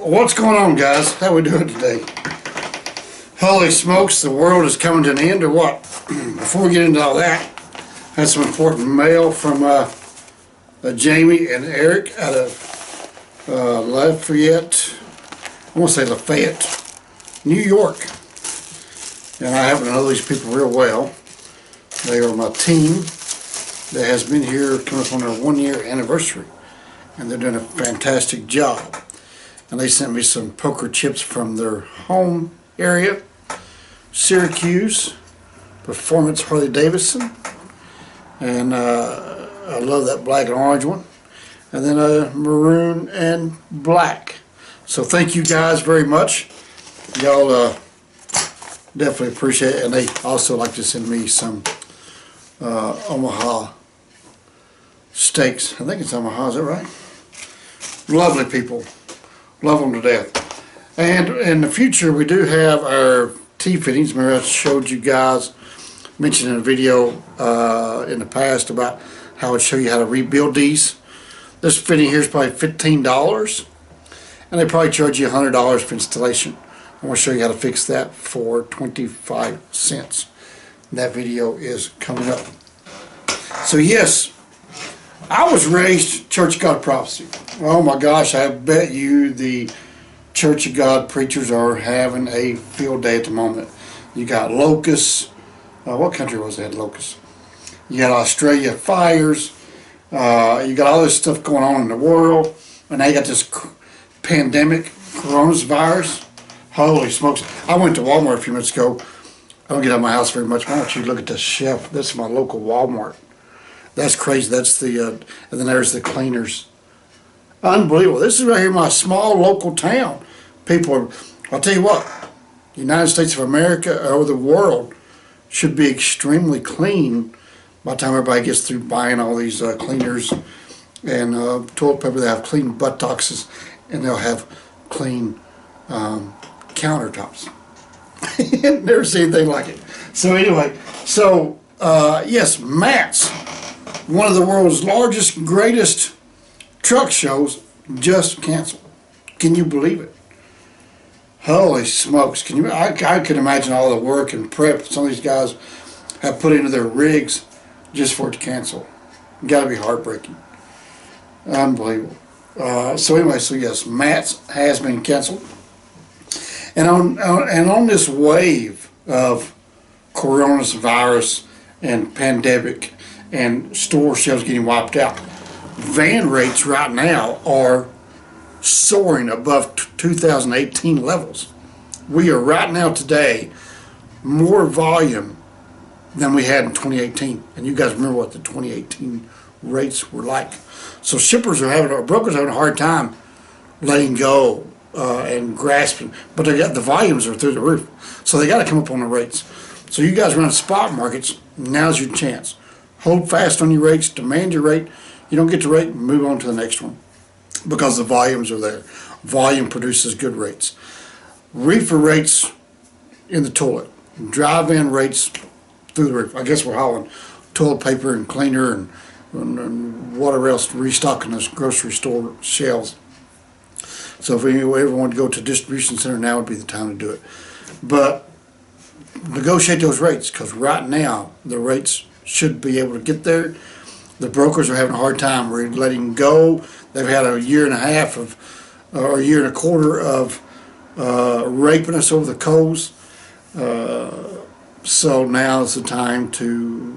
What's going on, guys? How we doing today? Holy smokes, the world is coming to an end, or what? Before we get into all that, I had some important mail from Jamie and Eric out of Lafayette. I want to say Lafayette, New York. And I happen to know these people real well. They are my team that has been here coming up on their 1-year anniversary. And they're doing a fantastic job. And they sent me some poker chips from their home area, Syracuse, Performance Harley Davidson, and I love that black and orange one, and then maroon and black. So thank you guys very much. Y'all definitely appreciate it. And they also like to send me some Omaha steaks. I think it's Omaha, is that right? Lovely people. Love them to death. And in the future, we do have our tea fittings. Remember, I showed you guys, mentioned in a video in the past about how I would show you how to rebuild these. This fitting here is probably $15, and they probably charge you $100 for installation. I'm going to show you how to fix that for 25 cents. And that video is coming up. So yes, I was raised Church of God Prophecy. Oh my gosh, I bet you the Church of God preachers are having a field day at the moment. You got locusts. What country was that, locusts? You got Australia fires. You got all this stuff going on in the world. And now you got this pandemic, coronavirus. Holy smokes. I went to Walmart a few minutes ago. I don't get out of my house very much. Why don't you look at this shelf? This is my local Walmart. That's crazy. That's the, and then there's the cleaners. Unbelievable. This is right here in my small local town. People are, I'll tell you what, the United States of America or the world should be extremely clean by the time everybody gets through buying all these cleaners and toilet paper. They have clean buttocks and they'll have clean countertops. Never seen anything like it. So anyway, so yes, Matt's, one of the world's largest, greatest truck shows, just canceled. Can you believe it? Holy smokes. Can you? I can imagine all the work and prep some of these guys have put into their rigs just for it to cancel. Got to be heartbreaking. Unbelievable. So anyway, so yes, Matt's has been canceled. And on this wave of coronavirus and pandemic and store shelves getting wiped out, van rates right now are soaring above 2018 levels. We are right now today more volume than we had in 2018. And you guys remember what the 2018 rates were like. So shippers are having, or brokers are having a hard time letting go and grasping, but they got the volumes are through the roof. So they got to come up on the rates. So you guys run spot markets, now's your chance. Hold fast on your rates, demand your rate. You don't get the rate, move on to the next one because the volumes are there. Volume produces good rates. Reefer rates in the toilet. Drive-in rates through the roof. I guess we're hauling toilet paper and cleaner and whatever else, restocking those grocery store shelves. So if you ever want to go to a distribution center, now would be the time to do it. But negotiate those rates because right now the rates should be able to get there. The brokers are having a hard time letting go. They've had a year and a half of, or a year and a quarter of raping us over the coals. So now is the time to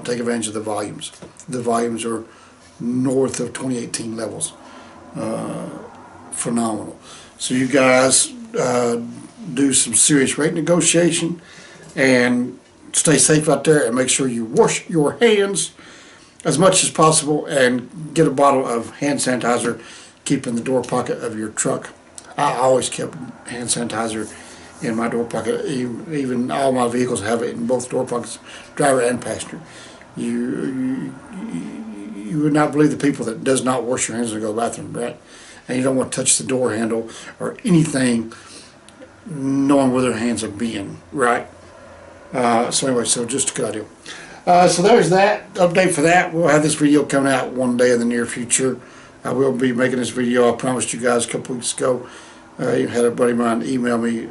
take advantage of the volumes. The volumes are north of 2018 levels. Phenomenal. So you guys do some serious rate negotiation and stay safe out there and make sure you wash your hands as much as possible and get a bottle of hand sanitizer, keep in the door pocket of your truck. I always kept hand sanitizer in my door pocket. Even all my vehicles have it in both door pockets, driver and passenger. You would not believe the people that does not wash your hands when they go to the bathroom, right? And you don't want to touch the door handle or anything knowing where their hands are being, right? So anyway, so just a good idea. So there's that update for that. We'll have this video coming out one day in the near future. I will be making this video. I promised you guys a couple weeks ago. You had a buddy of mine email me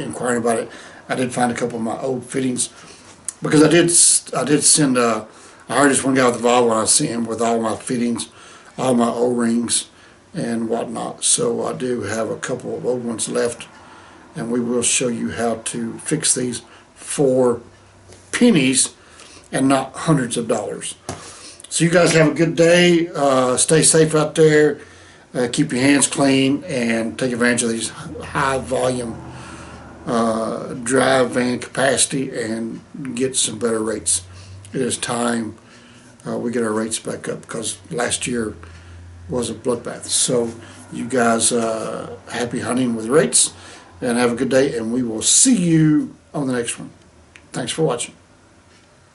inquiring about it. I did find a couple of my old fittings because I did send. I hired this one guy with the Volvo, and I sent him with all my fittings, all my O-rings and whatnot. So I do have a couple of old ones left, and we will show you how to fix these for pennies and not hundreds of dollars. So you guys have a good day. Stay safe out there. Keep your hands clean and take advantage of these high volume drive van capacity and get some better rates. It is time we get our rates back up, because last year was a bloodbath. So you guys happy hunting with rates, and have a good day, and we will see you on the next one. Thanks for watching.